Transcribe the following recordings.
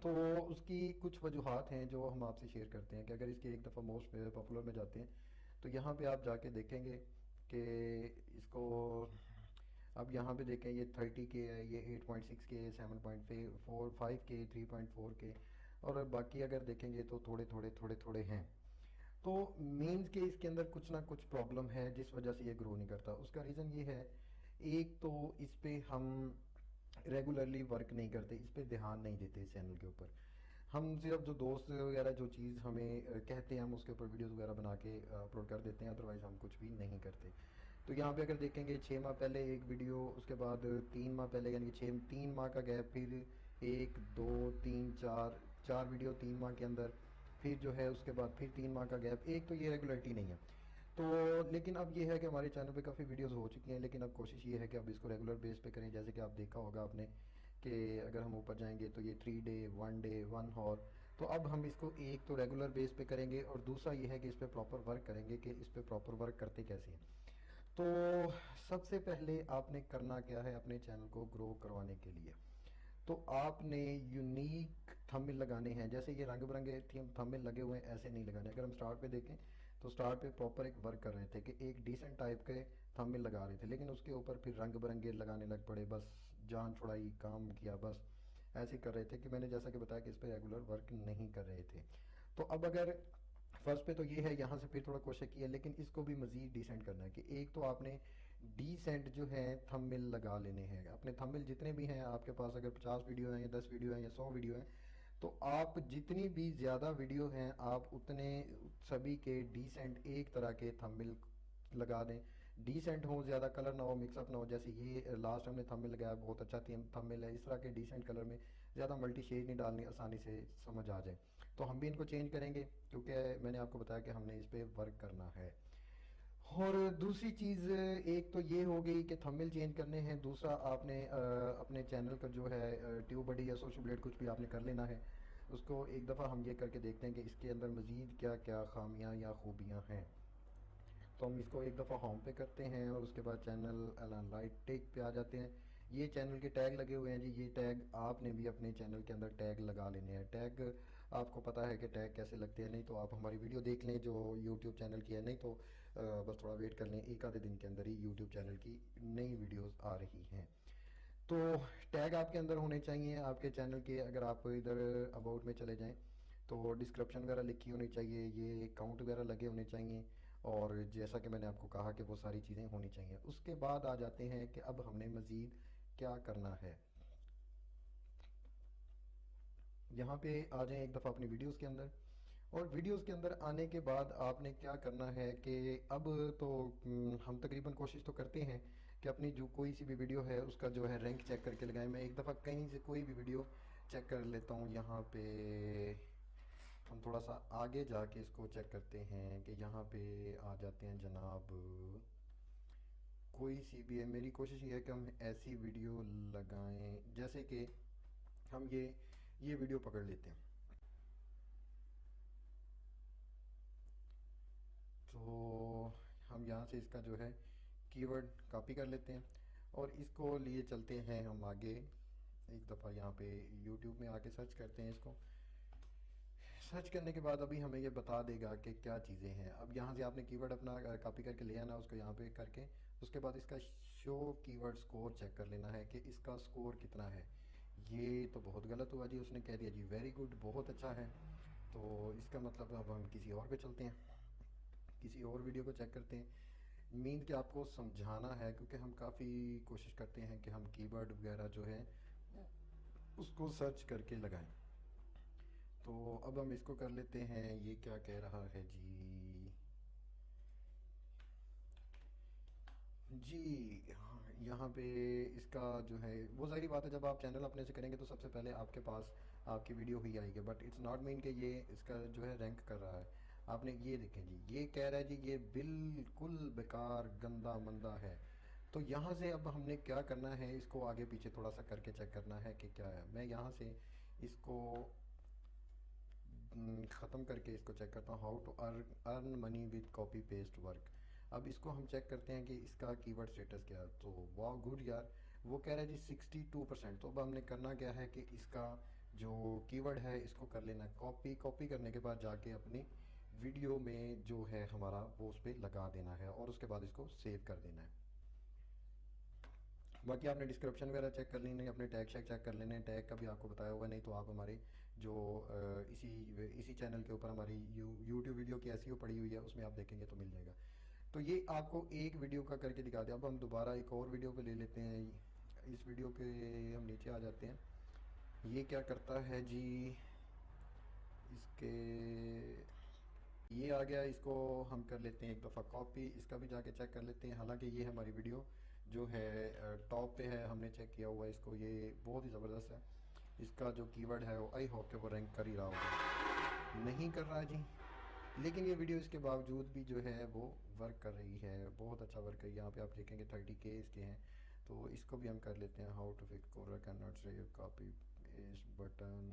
تو اس کی کچھ وجوہات ہیں جو ہم آپ سے شیئر کرتے ہیں کہ اگر اس کے ایک دفعہ موسٹ پاپولر میں جاتے ہیں تو یہاں پہ آپ جا کے دیکھیں گے کہ اس کو اب یہاں پہ دیکھیں یہ 30 کے ہے، یہ 8.6 کے، 7.45 کے، 3.4 کے، اور باقی اگر دیکھیں گے تو تھوڑے تھوڑے تھوڑے تھوڑے ہیں. تو مینز کہ اس کے اندر کچھ نہ کچھ پرابلم ہے جس وجہ سے یہ گرو نہیں کرتا. اس کا ریزن یہ ہے، ایک تو اس پہ ہم ریگولرلی ورک نہیں کرتے، اس پہ دھیان نہیں دیتے اس چینل کے اوپر. ہم صرف جو دوست وغیرہ جو چیز ہمیں کہتے ہیں ہم اس کے اوپر ویڈیوز وغیرہ بنا کے اپلوڈ کر دیتے ہیں، ادروائز ہم کچھ بھی نہیں کرتے. تو یہاں پہ اگر دیکھیں گے 6 ماہ پہلے ایک ویڈیو، اس کے بعد 3 ماہ پہلے یعنی کہ 3 ماہ کا گیپ، پھر 1 2 3 4 ویڈیو 3 ماہ کے اندر، پھر جو ہے اس کے بعد پھر 3 ماہ کا گیپ. ایک تو یہ ریگولرٹی نہیں ہے. تو لیکن اب یہ ہے کہ ہمارے چینل پہ کافی ویڈیوز ہو چکی ہیں، لیکن اب کوشش یہ ہے کہ اب اس کو ریگولر بیس پہ کریں. جیسے کہ آپ دیکھا ہوگا آپ نے کہ اگر ہم اوپر جائیں گے تو یہ 3 ڈے 1 ڈے 1 ہور. تو اب ہم اس کو ایک تو ریگولر بیس پہ کریں گے، اور دوسرا یہ ہے کہ اس پہ پراپر ورک کریں گے کہ اس پہ پراپر ورک کرتے کیسے ہیں. تو سب سے پہلے آپ نے کرنا کیا ہے اپنے چینل کو گرو کروانے کے لیے؟ تو آپ نے یونیک تھمبنیل لگانے ہیں. جیسے یہ رنگ برنگے تھمبنیل لگے ہوئے ہیں، ایسے نہیں لگانے. اگر ہم سٹارٹ پہ دیکھیں تو سٹارٹ پہ پراپر ایک ورک کر رہے تھے کہ ایک ڈیسنٹ ٹائپ کے تھمبنیل لگا رہے تھے، لیکن اس کے اوپر پھر رنگ برنگے لگانے لگ پڑے، بس جان چھڑائی کام کیا، بس ایسے کر رہے تھے کہ میں نے جیسا کہ بتایا کہ اس پہ ریگولر ورک نہیں کر رہے تھے. تو اب اگر فرسٹ پہ تو یہ ہے، یہاں سے پھر تھوڑا کوشش کی ہے، لیکن اس کو بھی مزید ڈیسنٹ کرنا ہے کہ ایک تو آپ نے ڈیسنٹ جو ہے تھمبنیل لگا لینے ہیں. اپنے تھمبنیل جتنے بھی ہیں آپ کے پاس، اگر 50 ویڈیو ہیں یا 10 ویڈیو ہیں یا 100 ویڈیو ہیں، تو آپ جتنی بھی زیادہ ویڈیو ہیں آپ اتنے سبھی کے ڈیسنٹ ایک طرح کے تھمبنیل لگا دیں. ڈیسنٹ ہوں، زیادہ کلر نہ ہو، مکس اپ نہ ہو. جیسے یہ لاسٹ ہم نے تھمبنیل لگایا، بہت اچھا تھمبنیل ہے. اس طرح کے ڈیسنٹ کلر میں زیادہ ملٹی شیڈ نہیں ڈالنی، آسانی سے سمجھ آ جائے. تو ہم بھی ان کو چینج کریں گے کیونکہ میں نے آپ کو بتایا کہ ہم نے اس پہ ورک کرنا ہے. اور دوسری چیز ایک تو یہ ہو گئی کہ تھمبنیل چینج کرنے ہیں. دوسرا آپ نے اپنے چینل کا جو ہے ٹیوب بڈی یا سوشل بلیڈ کچھ بھی آپ نے کر لینا ہے. اس کو ایک دفعہ ہم یہ کر کے دیکھتے ہیں کہ اس کے اندر مزید کیا کیا خامیاں یا خوبیاں ہیں. تو ہم اس کو ایک دفعہ ہوم پہ کرتے ہیں اور اس کے بعد چینل انالائٹک پہ آ جاتے ہیں. یہ چینل کے ٹیگ لگے ہوئے ہیں جی، یہ ٹیگ آپ نے بھی اپنے چینل کے اندر ٹیگ لگا لینے ہیں. ٹیگ آپ کو پتہ ہے کہ ٹیگ کیسے لگتے ہیں، نہیں تو آپ ہماری ویڈیو دیکھ لیں جو یوٹیوب چینل کی ہے، نہیں تو بس تھوڑا ویٹ کر لیں، ایک آدھے دن کے اندر ہی یوٹیوب چینل کی نئی ویڈیوز آ رہی ہیں. تو ٹیگ آپ کے اندر ہونے چاہیے آپ کے چینل کے. اگر آپ ادھر اباؤٹ میں چلے جائیں تو ڈسکرپشن وغیرہ لکھی ہونی چاہیے، یہ اکاؤنٹ وغیرہ لگے ہونے چاہیے، اور جیسا کہ میں نے آپ کو کہا کہ وہ ساری چیزیں ہونی چاہیے. اس کے بعد آ جاتے ہیں کہ اب ہم نے مزید کیا کرنا ہے. یہاں پہ آ جائیں ایک دفعہ اپنی ویڈیوز کے اندر. اور ویڈیوز کے اندر آنے کے بعد آپ نے کیا کرنا ہے کہ اب تو ہم تقریباً کوشش تو کرتے ہیں کہ اپنی جو کوئی سی بھی ویڈیو ہے اس کا جو ہے رینک چیک کر کے لگائیں. میں ایک دفعہ کہیں سے کوئی بھی ویڈیو چیک کر لیتا ہوں. یہاں پہ ہم تھوڑا سا آگے جا کے اس کو چیک کرتے ہیں کہ یہاں پہ آ جاتے ہیں جناب. کوئی سی بھی ہے، میری کوشش یہ ہے کہ ہم ایسی ویڈیو لگائیں جیسے کہ ہم یہ ویڈیو پکڑ لیتے ہیں. تو ہم یہاں سے اس کا جو ہے کی ورڈ کاپی کر لیتے ہیں اور اس کو لیے چلتے ہیں ہم آگے. ایک دفعہ یہاں پہ یوٹیوب میں آ کے سرچ کرتے ہیں. اس کو سرچ کرنے کے بعد ابھی ہمیں یہ بتا دے گا کہ کیا چیزیں ہیں. اب یہاں سے آپ نے کی ورڈ اپنا کاپی کر کے لے آنا، اس کو یہاں پہ کر کے اس کے بعد اس کا شو کی ورڈ سکور چیک کر لینا ہے کہ اس کا سکور کتنا ہے. یہ تو بہت غلط ہوا جی، اس نے کہہ دیا جی ویری گڈ، بہت اچھا ہے. تو اس کا مطلب اب ہم کسی اور پہ چلتے ہیں، کسی اور ویڈیو کو چیک کرتے ہیں. مین کہ آپ کو سمجھانا ہے کیونکہ ہم کافی کوشش کرتے ہیں کہ ہم کی ورڈ وغیرہ جو ہے اس کو سرچ کر کے لگائیں. تو اب ہم اس کو کر لیتے ہیں. یہ کیا کہہ رہا ہے جی؟ جی ہاں، یہاں پہ اس کا جو ہے وہ ظاہری بات ہے جب آپ چینل اپنے سے کریں گے تو سب سے پہلے آپ کے پاس آپ کی ویڈیو ہی آئے گی، بٹ اٹس ناٹ مین کہ یہ اس کا جو ہے رینک کر رہا ہے. آپ نے یہ دیکھیں جی، یہ کہہ رہا ہے جی یہ بالکل بیکار گندا مندہ ہے. تو یہاں سے اب ہم نے کیا کرنا ہے، اس کو آگے پیچھے تھوڑا سا کر کے چیک کرنا ہے کہ کیا ہے. میں یہاں سے اس کو ختم کر کے اس کو چیک کرتا ہوں. How to earn money with copy paste work. اب اس کو ہم چیک کرتے ہیں کہ اس کا کی ورڈ اسٹیٹس کیا ہے. تو واو گڈ یار، وہ کہہ رہا ہے جی 62%. تو اب ہم نے کرنا کیا ہے کہ اس کا جو کیورڈ ہے اس کو کر لینا کاپی. کاپی کرنے کے بعد جا کے اپنی ویڈیو میں جو ہے ہمارا وہ اس پہ لگا دینا ہے اور اس کے بعد اس کو سیو کر دینا ہے. باقی آپ نے ڈسکرپشن وغیرہ چیک کر لینی ہے, اپنے ٹیگ شیک چیک کر لینے, ٹیگ کا بھی آپ کو بتایا ہوگا, نہیں تو آپ ہمارے جو اسی چینل کے اوپر ہماری یوٹیوب ویڈیو کی ایسی پڑی ہوئی ہے اس میں آپ دیکھیں گے تو مل جائے گا. تو یہ آپ کو ایک ویڈیو کا کر کے دکھا دیا. اب ہم دوبارہ ایک اور ویڈیو پہ لے لیتے ہیں. اس ویڈیو کے ہم نیچے آ جاتے ہیں. یہ کیا کرتا ہے جی, اس کے یہ آ گیا, اس کو ہم کر لیتے ہیں ایک دفعہ کاپی, اس کا بھی جا کے چیک کر لیتے ہیں. حالانکہ یہ ہماری ویڈیو جو ہے ٹاپ پہ ہے, ہم نے چیک کیا ہوا ہے اس کو, یہ بہت ہی زبردست ہے. اس کا جو کی ورڈ ہے وہ آئی ہوپ کہ وہ رینک کر ہی رہا ہوگا, نہیں کر رہا جی. لیکن یہ ویڈیو اس کے باوجود بھی جو ہے وہ ورک کر رہی ہے, بہت اچھا ورک ہے. یہاں پہ آپ دیکھیں گے 30K اس کے ہیں. تو اس کو بھی ہم کر لیتے ہیں. How to fix Quora can not save copy paste button.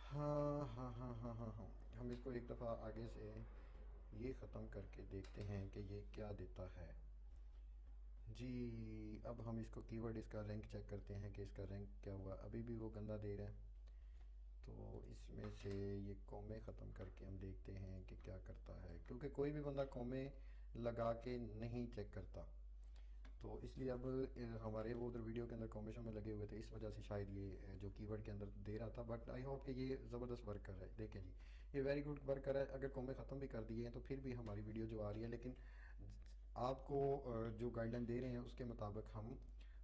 ہاں ہاں ہاں ہاں ہاں ہاں, ہم اس کو ایک دفعہ آگے سے یہ ختم کر کے دیکھتے ہیں کہ یہ کیا دیتا ہے جی. اب ہم اس کو کی ورڈ اس کا رینک چیک کرتے ہیں کہ اس کا رینک کیا ہوا. ابھی بھی وہ گندہ دے رہا ہے, تو اس میں سے یہ کومے ختم کر کے ہم دیکھتے ہیں کہ کیا کرتا ہے, کیونکہ کوئی بھی بندہ کومے لگا کے نہیں چیک کرتا. تو اس لیے اب ہمارے وہ ادھر ویڈیو کے اندر کومیشن میں لگے ہوئے تھے, اس وجہ سے شاید یہ جو کی ورڈ کے اندر دے رہا تھا. بٹ آئی ہوپ کہ یہ زبردست ورک کر رہا ہے. دیکھیں جی, یہ ویری گڈ ورک کر رہا ہے. اگر کومے ختم بھی کر دیے ہیں تو پھر بھی ہماری ویڈیو جو آ رہی ہے, لیکن آپ کو جو گائیڈ لائن دے رہے ہیں اس کے مطابق ہم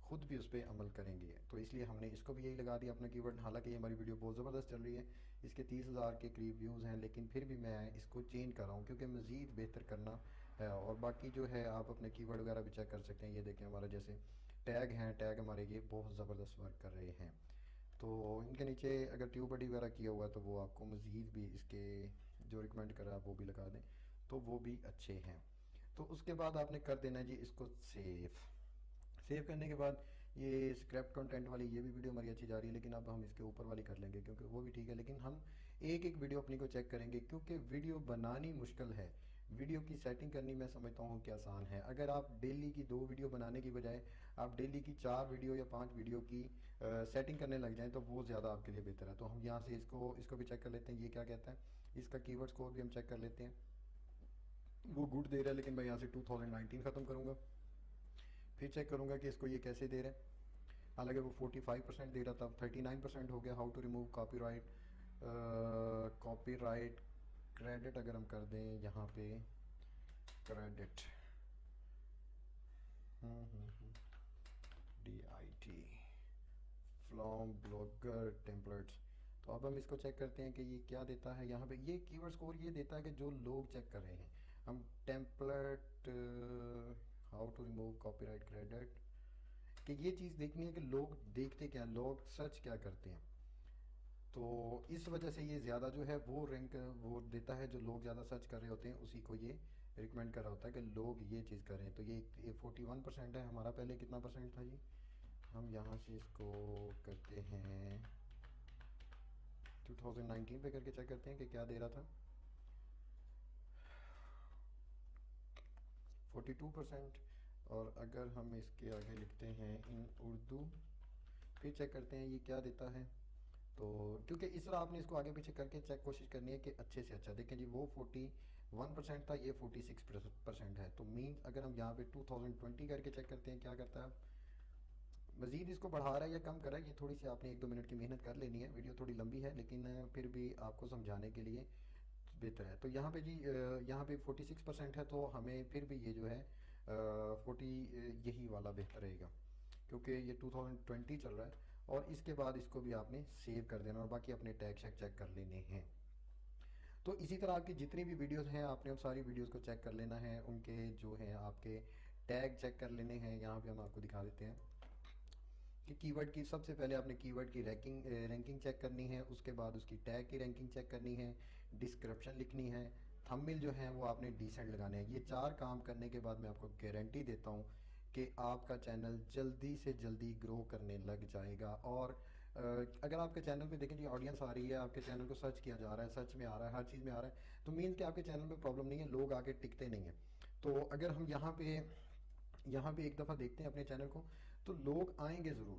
خود بھی اس پہ عمل کریں گے. تو اس لیے ہم نے اس کو بھی یہی لگا دیا اپنا کی ورڈ. حالانکہ یہ ہماری ویڈیو بہت زبردست چل رہی ہے, اس کے 30,000 کے قریب ویوز ہیں, لیکن پھر بھی میں اس کو چینج کر رہا ہوں کیونکہ مزید بہتر کرنا ہے. اور باقی جو ہے آپ اپنے کی ورڈ وغیرہ بھی چیک کر سکتے ہیں. یہ دیکھیں ہمارا جیسے ٹیگ ہیں, ٹیگ ہمارے یہ بہت زبردست ورک کر رہے ہیں. تو ان کے نیچے اگر ٹیوب بڈی وغیرہ کیا ہوا ہے تو وہ آپ کو مزید بھی اس کے جو ریکمینڈ کر رہا ہے وہ بھی لگا دیں, تو وہ بھی اچھے ہیں. تو اس کے بعد آپ نے کر دینا جی اس کو سیو. سیو کرنے کے بعد یہ اسکریپ کنٹینٹ والی یہ بھی ویڈیو ہماری اچھی جا رہی ہے, لیکن اب ہم اس کے اوپر والی کر لیں گے کیونکہ وہ بھی ٹھیک ہے. لیکن ہم ایک ایک ویڈیو اپنی کو چیک کریں گے کیونکہ ویڈیو بنانی مشکل ہے, ویڈیو کی سیٹنگ کرنی میں سمجھتا ہوں کہ آسان ہے. اگر آپ ڈیلی کی 2 ویڈیو بنانے کی بجائے آپ ڈیلی کی 4 ویڈیو یا 5 ویڈیو کی سیٹنگ کرنے لگ جائیں تو وہ زیادہ آپ کے لیے بہتر ہے. تو ہم یہاں سے اس کو بھی چیک کر لیتے ہیں. یہ کیا کہتا ہے, اس کا کی ورڈ اسکور بھی ہم چیک کر لیتے ہیں. وہ گڈ دے رہا ہے, لیکن میں یہاں سے 2019 ختم کروں گا. پھر چیک کروں گا کہ اس کو یہ کیسے دے رہا ہے. حالانکہ وہ 45% دے رہا تھا, 39% ہو گیا. How to remove copyright, copyright credit اگر ہم کر دیں یہاں پہ credit DIT from blogger templates. تو اب ہم اس کو چیک کرتے ہیں کہ یہ کیا دیتا ہے. یہاں پہ یہ کی ورڈ اسکور یہ دیتا ہے کہ جو لوگ چیک کر رہے ہیں. ہم template how to remove copyright credit, کہ یہ چیز دیکھنی ہے کہ لوگ دیکھتے کیا, لوگ سرچ کیا کرتے ہیں. تو اس وجہ سے یہ زیادہ جو ہے وہ رینک وہ دیتا ہے, جو لوگ زیادہ سرچ کر رہے ہوتے ہیں اسی کو یہ ریکمینڈ کر رہا ہوتا ہے کہ لوگ یہ چیز کریں. تو یہ 41% ہے. ہمارا پہلے کتنا پرسنٹ تھا جی, ہم یہاں سے اس کو کرتے ہیں 2019 پہ کر کے چیک کرتے ہیں کہ کیا دے رہا تھا. 42%. اور اگر ہم اس کے آگے لکھتے ہیں ان اردو, پھر چیک کرتے ہیں یہ کیا دیتا ہے. تو کیونکہ اس طرح آپ نے اس کو آگے پیچھے کر کے چیک کوشش کرنی ہے کہ اچھے سے اچھا دیکھیں جی. وہ 41% تھا, یہ 46% ہے. تو مینس اگر ہم یہاں پہ 2020 کر کے چیک کرتے ہیں کیا کرتا ہے, مزید اس کو بڑھا رہا ہے یا کم کر رہا ہے. یہ تھوڑی سی آپ نے 1-2 منٹ کی محنت کر لینی ہے. ویڈیو تھوڑی لمبی ہے لیکن پھر بھی آپ کو سمجھانے کے لیے بہتر ہے. تو یہاں پہ جی یہاں پہ 46% ہے, تو ہمیں پھر بھی یہ جو ہے 40 یہی والا بہتر رہے گا کیونکہ یہ 2020 چل رہا ہے. اور اس کے بعد اس کو بھی آپ نے سیو کر دینا اور باقی اپنے ٹیگ شیک چیک کر لینے ہیں. تو اسی طرح آپ کی جتنی بھی ویڈیوز ہیں آپ نے ان ساری ویڈیوز کو چیک کر لینا ہے, ان کے جو ہیں آپ کے ٹیگ چیک کر لینے ہیں. یہاں پہ ہم آپ کو دکھا دیتے ہیں کہ کی ورڈ کی سب سے پہلے آپ نے کی ورڈ کی رینکنگ چیک کرنی ہے, اس کے بعد اس کی ٹیگ کی رینکنگ چیک کرنی ہے, ڈسکرپشن لکھنی ہے, تھمبنیل جو ہیں وہ آپ نے ڈیسنٹ لگانے ہیں. یہ 4 کام کرنے کے بعد میں آپ کو گارنٹی دیتا ہوں کہ آپ کا چینل جلدی سے جلدی گرو کرنے لگ جائے گا. اور اگر آپ کے چینل پہ دیکھیں جی آڈینس آ رہی ہے, آپ کے چینل کو سرچ کیا جا رہا ہے, سرچ میں آ رہا ہے, ہر چیز میں آ رہا ہے, تو مینس کہ آپ کے چینل میں پرابلم نہیں ہے, لوگ آ کے ٹکتے نہیں ہیں. تو اگر ہم یہاں پہ ایک دفعہ دیکھتے ہیں اپنے چینل کو, تو لوگ آئیں گے ضرور.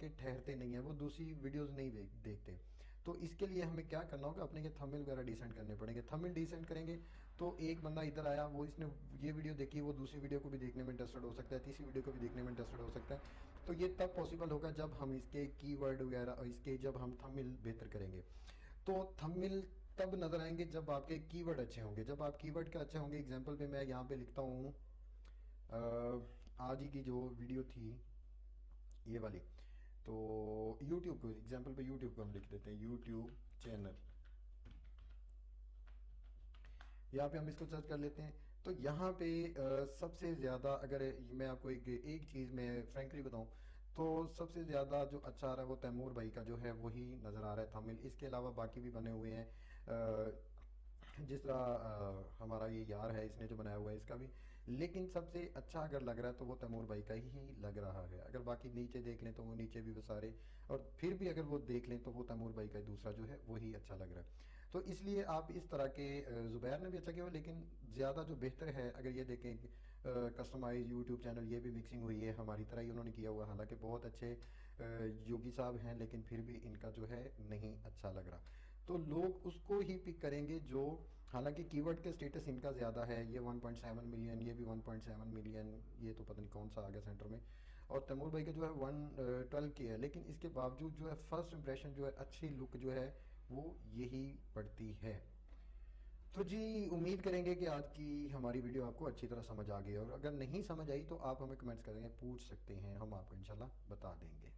کے ٹھہرتے نہیں ہیں, وہ دوسری ویڈیوز نہیں دیکھتے. تو اس کے لیے ہمیں کیا کرنا ہوگا, اپنے یہ تھمبنیل وغیرہ ڈیسینڈ کرنے پڑیں گے. تھمبنیل ڈیسینڈ کریں گے تو ایک بندہ ادھر آیا, وہ اس نے یہ ویڈیو دیکھی, وہ دوسری ویڈیو کو بھی دیکھنے میں انٹرسٹڈ ہو سکتا ہے, تیسری ویڈیو کو بھی دیکھنے میں انٹرسٹڈ ہو سکتا ہے. تو یہ تب پاسبل ہوگا جب ہم اس کے کی ورڈ وغیرہ, اس کے جب ہم تھمبنیل بہتر کریں گے. تو تھمبنیل تب نظر آئیں گے جب آپ کے کی ورڈ اچھے ہوں گے. جب آپ کی ورڈ کے اچھے ہوں گے, ایگزامپل پہ میں یہاں پہ لکھتا ہوں آج ہی کی جو ویڈیو تھی یہ والی, تو یوٹیوب کو ایگزامپل پہ یوٹیوب کو ہم لکھ دیتے ہیں یوٹیوب چینل, یہاں پہ ہم اس کو سرچ کر لیتے ہیں. تو یہاں پہ سب سے زیادہ, اگر میں آپ کو ایک چیز میں فرینکلی بتاؤں تو سب سے زیادہ جو اچھا آ رہا ہے وہ تیمور بھائی کا جو ہے وہی نظر آ رہا ہے تھمبنیل. اس کے علاوہ باقی بھی بنے ہوئے ہیں, جس طرح ہمارا یہ یار ہے, اس نے جو بنایا ہوا ہے اس کا بھی, لیکن سب سے اچھا اگر لگ رہا ہے تو وہ تیمور بھائی کا ہی لگ رہا ہے. اگر باقی نیچے دیکھ لیں تو وہ نیچے بھی وہ سارے, اور پھر بھی اگر وہ دیکھ لیں تو وہ تیمور بھائی کا دوسرا جو ہے وہی اچھا لگ رہا ہے. تو اس لیے آپ اس طرح کے, زبیر نے بھی اچھا کیا ہوا, لیکن زیادہ جو بہتر ہے اگر یہ دیکھیں کسٹمائز یوٹیوب چینل, یہ بھی مکسنگ ہوئی ہے ہماری طرح ہی انہوں نے کیا ہوا, حالانکہ بہت اچھے یوگی صاحب ہیں, لیکن پھر بھی ان کا جو ہے نہیں اچھا لگ رہا. تو لوگ اس کو ہی پک کریں گے جو, حالانکہ کی ورڈ کے سٹیٹس ان کا زیادہ ہے, یہ 1.7 ملین, یہ بھی 1.7 ملین, یہ تو پتہ نہیں کون سا آ گیا سینٹر میں, اور تیمور بھائی کا جو ہے 112 کی ہے. لیکن اس کے باوجود جو ہے فرسٹ امپریشن جو ہے, اچھی لک جو ہے وہ یہی پڑتی ہے. تو جی امید کریں گے کہ آج کی ہماری ویڈیو آپ کو اچھی طرح سمجھ آ گئی, اور اگر نہیں سمجھ آئی تو آپ ہمیں کمنٹس کریں گے, پوچھ سکتے ہیں, ہم آپ کو انشاءاللہ بتا دیں گے.